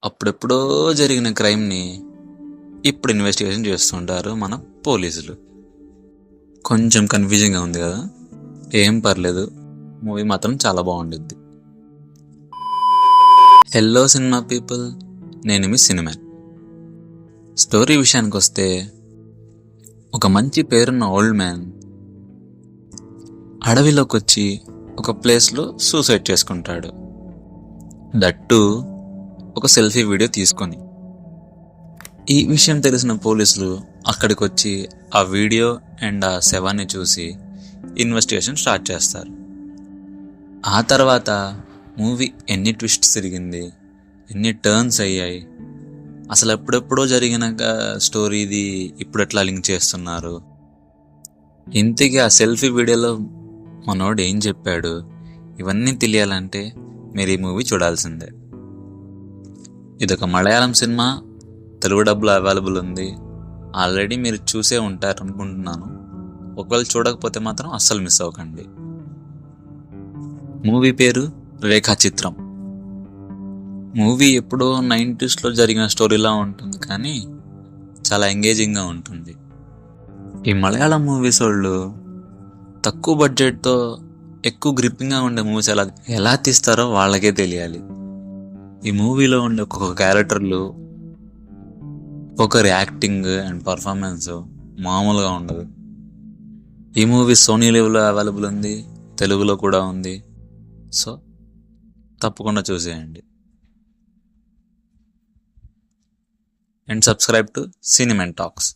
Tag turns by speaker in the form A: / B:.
A: అప్పుడెప్పుడో జరిగిన క్రైమ్ని ఇప్పుడు ఇన్వెస్టిగేషన్ చేస్తుంటారు మన పోలీసులు. కొంచెం కన్ఫ్యూజింగ్గా ఉంది కదా, ఏం పర్లేదు, మూవీ మాత్రం చాలా బాగుండిద్ది. హెల్లో సినిమా పీపుల్, నేను మీ సినిమా. స్టోరీ విషయానికి వస్తే, ఒక మంచి పేరున్న ఓల్డ్ మ్యాన్ అడవిలోకి వచ్చి ఒక ప్లేస్లో సూసైడ్ చేసుకుంటాడు. దట్టు ఒక సెల్ఫీ వీడియో తీసుకొని. ఈ విషయం తెలిసిన పోలీసులు అక్కడికి వచ్చి ఆ వీడియో అండ్ ఆ శవాన్ని చూసి ఇన్వెస్టిగేషన్ స్టార్ట్ చేస్తారు. ఆ తర్వాత మూవీ ఎన్ని ట్విస్ట్స్ తిరిగింది, ఎన్ని టర్న్స్ అయ్యాయి, అసలు ఎప్పుడెప్పుడో జరిగిన స్టోరీది ఇప్పుడు ఎట్లా లింక్ చేస్తున్నారు, ఇంతకీ ఆ సెల్ఫీ వీడియోలో మనోడు ఏం చెప్పాడు, ఇవన్నీ తెలియాలంటే మీరు ఈ మూవీ చూడాల్సిందే. ఇదొక మలయాళం సినిమా, తెలుగు డబ్బులో అవైలబుల్ ఉంది. ఆల్రెడీ మీరు చూసే ఉంటారు అనుకుంటున్నాను. ఒకవేళ చూడకపోతే మాత్రం అస్సలు మిస్ అవ్వకండి. మూవీ పేరు రేఖాచిత్రం. మూవీ ఎప్పుడో 90sలో జరిగిన స్టోరీలా ఉంటుంది, కానీ చాలా ఎంగేజింగ్గా ఉంటుంది. ఈ మలయాళం మూవీస్ వాళ్ళు తక్కువ బడ్జెట్తో ఎక్కువ గ్రిప్పింగ్గా ఉండే మూవీస్ ఎలా తీస్తారో వాళ్ళకే తెలియాలి. ఈ మూవీలో ఉండే ఒక్కొక్క క్యారెక్టర్లు, ఒకరి యాక్టింగ్ అండ్ పర్ఫార్మెన్స్ మామూలుగా ఉండదు. ఈ మూవీ సోనీ లివ్లో అవైలబుల్ ఉంది, తెలుగులో కూడా ఉంది. సో తప్పకుండా చూసేయండి. And subscribe to cinema talks.